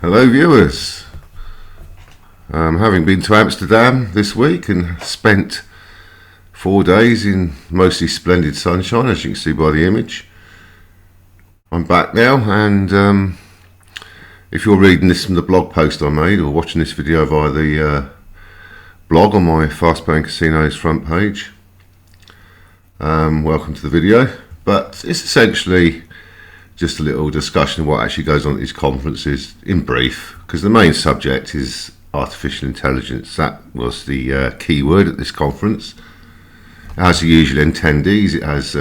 Hello viewers, having been to Amsterdam this week and spent 4 days in mostly splendid sunshine, as you can see by the image. I'm back now, and if you're reading this from the blog post I made or watching this video via the blog on my Fast Playing Casinos front page, welcome to the video. But it's essentially just a little discussion of what actually goes on at these conferences in brief, because the main subject is artificial intelligence. That was the key word at this conference. It has the usual attendees. It has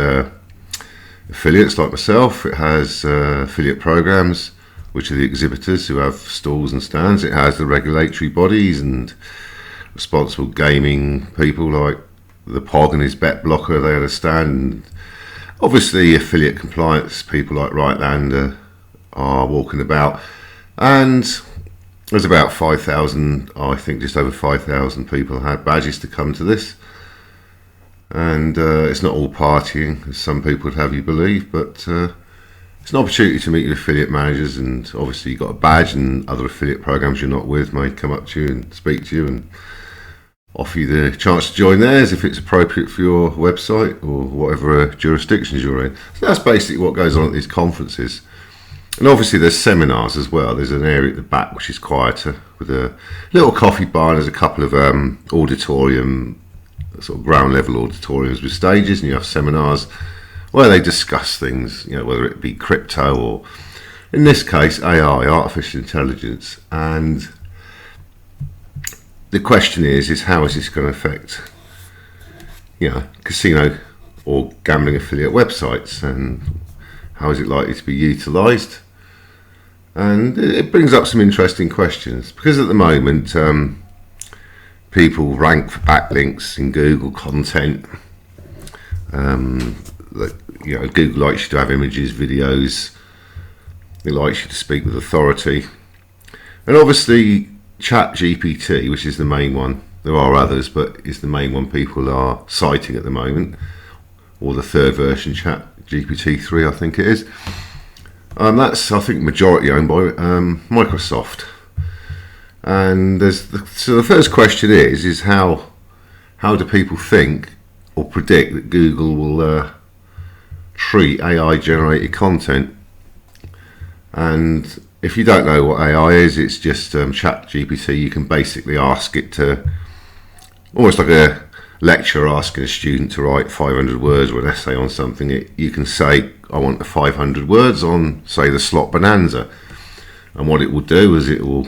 affiliates like myself. It has affiliate programs, which are the exhibitors who have stalls and stands. It has the regulatory bodies and responsible gaming people like the POG and his bet blocker. They had a stand. And obviously, affiliate compliance people like Rightlander are walking about, and there's about 5,000, I think just over 5,000 people had badges to come to this. And it's not all partying, as some people would have you believe, but it's an opportunity to meet your affiliate managers, and obviously you've got a badge, and other affiliate programs you're not with may come up to you and speak to you and offer you the chance to join theirs if it's appropriate for your website or whatever jurisdictions you're in. So that's basically what goes on at these conferences. And obviously there's seminars as well. There's an area at the back which is quieter with a little coffee bar, and there's a couple of auditorium, sort of ground level auditoriums with stages, and you have seminars where they discuss things, you know, whether it be crypto or, in this case, AI, artificial intelligence. And the question is how is this going to affect, casino or gambling affiliate websites, and how is it likely to be utilised? And it brings up some interesting questions, because at the moment people rank for backlinks in Google content. Google likes you to have images, videos. It likes you to speak with authority, and obviously ChatGPT, which is the main one. There are others, but it's the main one people are citing at the moment, or the third version, ChatGPT 3, I think it is. That's, I think, majority owned by Microsoft. And so the first question is how do people think or predict that Google will treat AI generated content? And if you don't know what AI is, it's just ChatGPT. You can basically ask it to, almost like a lecturer asking a student to write 500 words or an essay on something. You can say, I want the 500 words on, say, the slot Bonanza. And what it will do is it will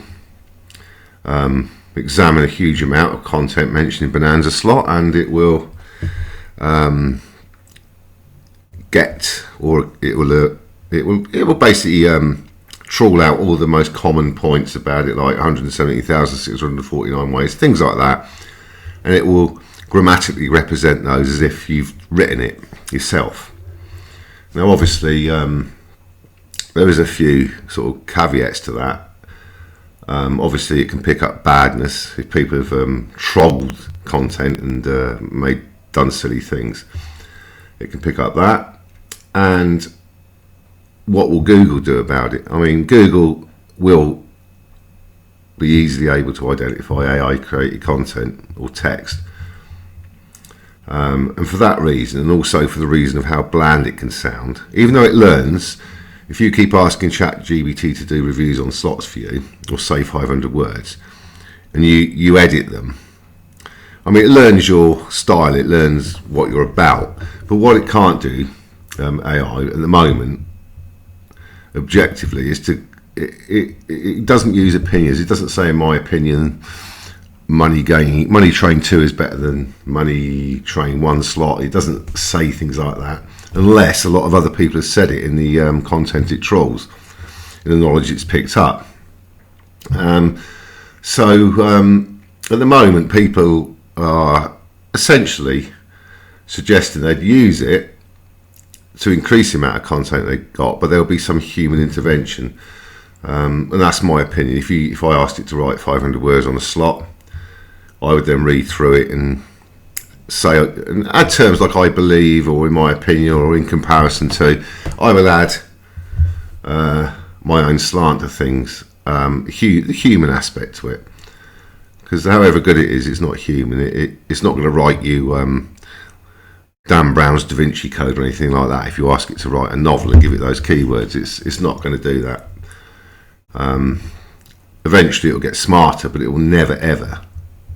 examine a huge amount of content mentioned in Bonanza slot, and it will it will basically trawl out all the most common points about it, like 170,649 ways, things like that, and it will grammatically represent those as if you've written it yourself. Now obviously there is a few sort of caveats to that. Obviously it can pick up badness if people have trolled content and done silly things. It can pick up that. And what will Google do about it? I mean, Google will be easily able to identify AI created content or text, and for that reason, and also for the reason of how bland it can sound, even though it learns, if you keep asking ChatGPT to do reviews on slots for you, or say 500 words, and you edit them, I mean, it learns your style, it learns what you're about, but what it can't do, AI at the moment, objectively, is it doesn't use opinions. It doesn't say, in my opinion, Money Train 2 is better than Money Train 1 slot. It doesn't say things like that, unless a lot of other people have said it in the content it trolls, in the knowledge it's picked up. So at the moment, people are essentially suggesting they'd use it to increase the amount of content they got, but there'll be some human intervention, and that's my opinion. If I asked it to write 500 words on a slot, I would then read through it and say, and add terms like I believe, or in my opinion, or in comparison to. I will add my own slant to things, the human aspect to it. Because however good it is, it's not human. It's not going to write you Dan Brown's Da Vinci Code or anything like that. If you ask it to write a novel and give it those keywords, it's not going to do that. Eventually, it'll get smarter, but it will never ever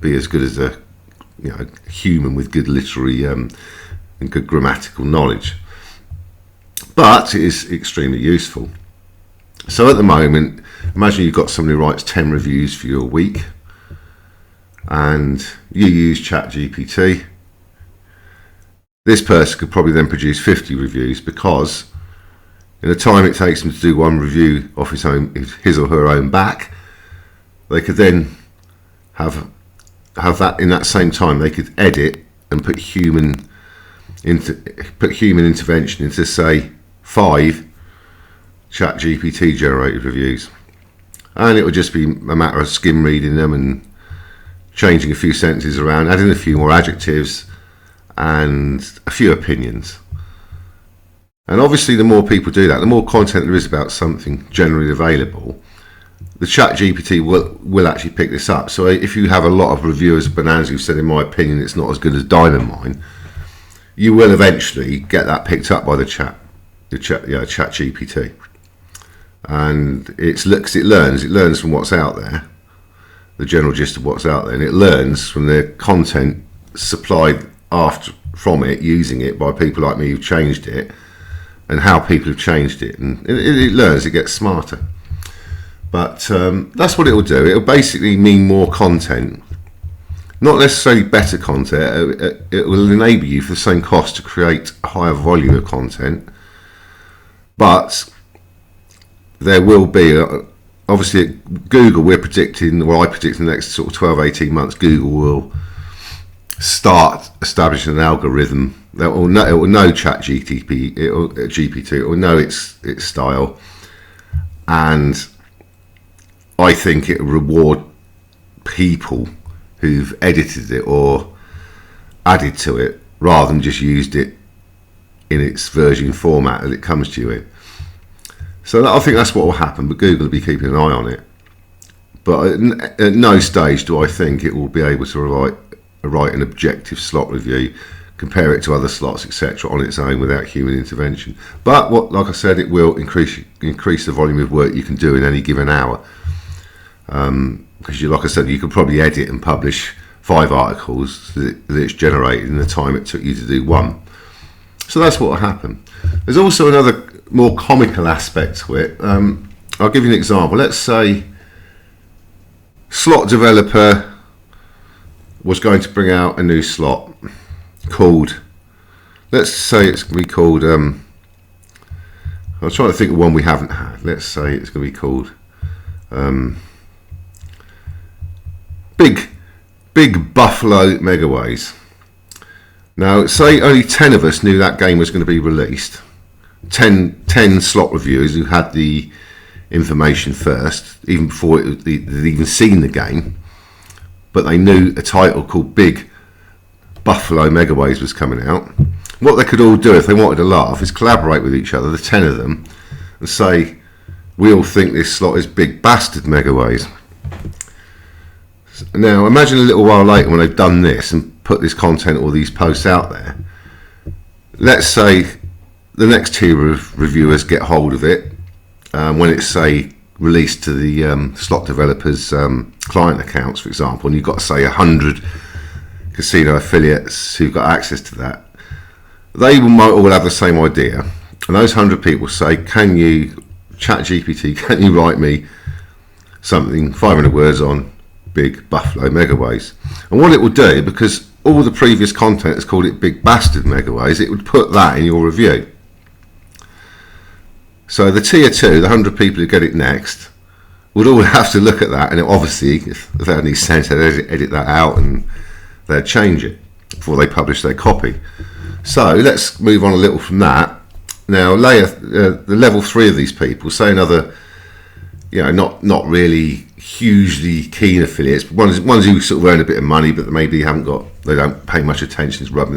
be as good as a human with good literary and good grammatical knowledge. But it is extremely useful. So at the moment, imagine you've got somebody who writes 10 reviews for you a week, and you use ChatGPT. This person could probably then produce 50 reviews, because in the time it takes them to do one review off his or her own back, they could then have that in that same time. They could edit and put human intervention into, say, 5 ChatGPT generated reviews, and it would just be a matter of skim reading them and changing a few sentences around, adding a few more adjectives and a few opinions. And obviously, the more people do that, the more content there is about something generally available, the ChatGPT will actually pick this up. So if you have a lot of reviewers of bananas who've said, in my opinion, it's not as good as Diamond Mine, you will eventually get that picked up by the ChatGPT. And it learns from what's out there, the general gist of what's out there, and it learns from the content supplied from it, using it by people like me who've changed it, and how people have changed it, and it learns, it gets smarter. But that's what it will do. It will basically mean more content, not necessarily better content. It will enable you for the same cost to create a higher volume of content, but there will be obviously at Google, I predict in the next sort of 12-18 months, Google will start establishing an algorithm that will know ChatGPT, it will know its style, and I think it will reward people who've edited it or added to it rather than just used it in its version format that it comes to you in. So I think that's what will happen, but Google will be keeping an eye on it. But at no stage do I think it will be able to write an objective slot review, compare it to other slots, etc., on its own without human intervention. But like I said, it will increase the volume of work you can do in any given hour. Because like I said, you could probably edit and publish 5 articles that it's generated in the time it took you to do one. So that's what will happen. There's also another more comical aspect to it. I'll give you an example. Let's say slot developer was going to bring out a new slot called, let's say it's going to be called, I'm trying to think of one we haven't had. Let's say it's going to be called Big Buffalo Megaways. Now, say only 10 of us knew that game was going to be released. 10 slot reviewers who had the information first, even before they'd even seen the game, but they knew a title called Big Buffalo Megaways was coming out. What they could all do if they wanted to laugh is collaborate with each other, the 10 of them, and say, we all think this slot is Big Bastard Megaways. Now imagine a little while later when they've done this and put this content or these posts out there. Let's say the next tier of reviewers get hold of it when it's, say, released to the slot developers' client accounts, for example, and you've got, say, 100 casino affiliates who've got access to that. They might all have the same idea, and those 100 people say, can you, ChatGPT, can you write me something, 500 words on Big Buffalo Megaways? And what it will do, because all the previous content has called it Big Bastard Megaways, it would put that in your review. So the tier 2, the 100 people who get it next, would all have to look at that, and obviously, if they had any sense, they'd edit that out and they'd change it before they publish their copy. So let's move on a little from that. Now, the level 3 of these people, say another, not really hugely keen affiliates, but ones who sort of earn a bit of money, but maybe they don't pay much attention to running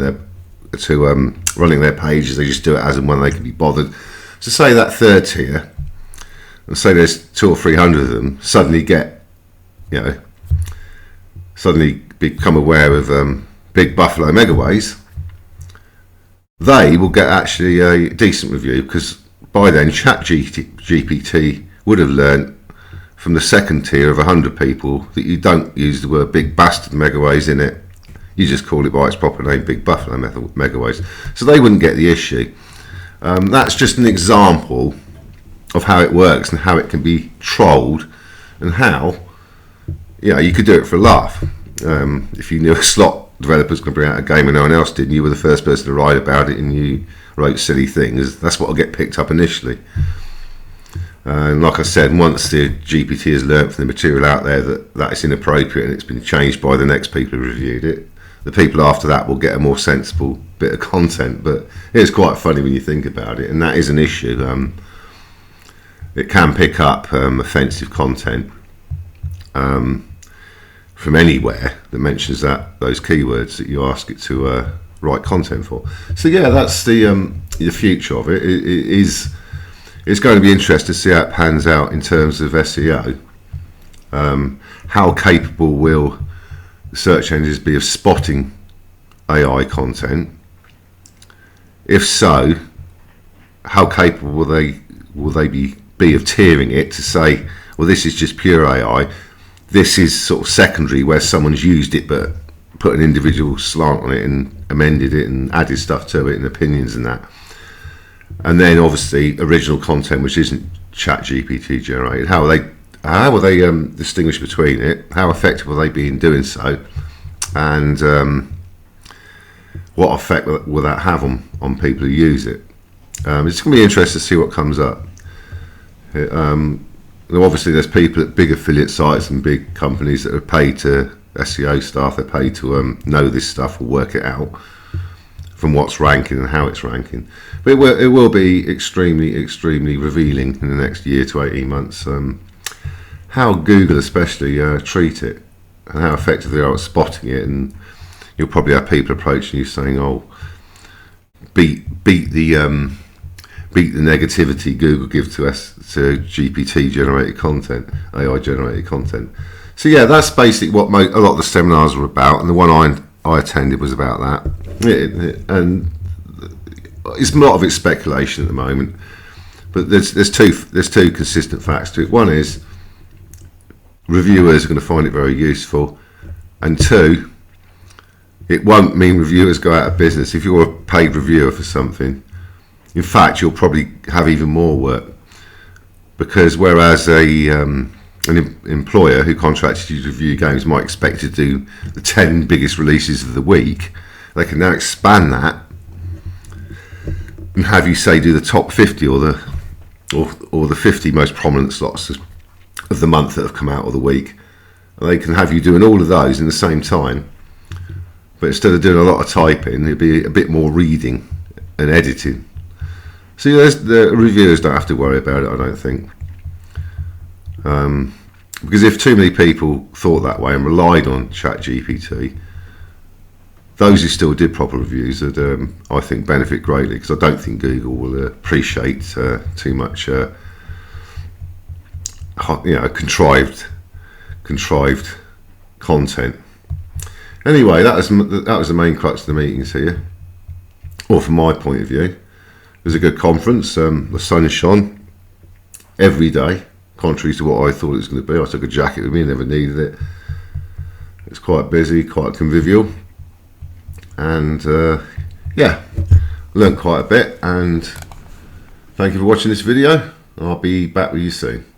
their pages. They just do it as and when they can be bothered. So say that third tier, and say there's 200 or 300 of them, suddenly get, you know, suddenly become aware of Big Buffalo Megaways, they will get actually a decent review, because by then ChatGPT would have learnt from the second tier of 100 people that you don't use the word Big Bastard Megaways in it. You just call it by its proper name, Big Buffalo Megaways. So they wouldn't get the issue. That's just an example of how it works and how it can be trolled, and how, you know, you could do it for a laugh. If you knew a slot developer's going to bring out a game and no one else did, and you were the first person to write about it and you wrote silly things, that's what will get picked up initially. And like I said, once the GPT has learnt from the material out there that it's inappropriate and it's been changed by the next people who reviewed it, the people after that will get a more sensible bit of content. But it's quite funny when you think about it, and that is an issue. It can pick up offensive content from anywhere that mentions those keywords that you ask it to write content for. So yeah, that's the future of it. It's going to be interesting to see how it pans out in terms of SEO. How capable will search engines be of spotting AI content? If so, how capable will they be of tiering it to say, well, this is just pure AI, this is sort of secondary where someone's used it but put an individual slant on it and amended it and added stuff to it and opinions and that. And then obviously original content which isn't ChatGPT generated. How will they distinguish between it? How effective will they be in doing so? And what effect will that have on people who use it? It's going to be interesting to see what comes up. Obviously there's people at big affiliate sites and big companies that are paid to SEO staff, they're paid to know this stuff or work it out from what's ranking and how it's ranking. But it will be extremely revealing in the next year to 18 months how Google especially treat it and how effective they are at spotting it. And you'll probably have people approaching you saying, oh, beat the negativity Google give to us, to GPT generated content, AI generated content. So yeah, that's basically what a lot of the seminars were about, and the one I attended was about that. And it's a lot of it's speculation at the moment, but there's two consistent facts to it. One is reviewers are going to find it very useful, and two, it won't mean reviewers go out of business. If you're a paid reviewer for something, in fact, you'll probably have even more work, because whereas an employer who contracted you to review games might expect you to do the 10 biggest releases of the week, they can now expand that and have you say do the top 50 or the 50 most prominent slots of the month that have come out, or the week. And they can have you doing all of those in the same time, but instead of doing a lot of typing, it'll be a bit more reading and editing. So the reviewers don't have to worry about it, I don't think. Because if too many people thought that way and relied on ChatGPT, those who still did proper reviews would, I think, benefit greatly, because I don't think Google will appreciate too much, contrived content. Anyway, that was the main crux of the meetings here, or from my point of view. It was a good conference. The sun shone every day, contrary to what I thought it was going to be. I took a jacket with me, never needed it. It's quite busy, quite convivial, and learned quite a bit. And thank you for watching this video. I'll be back with you soon.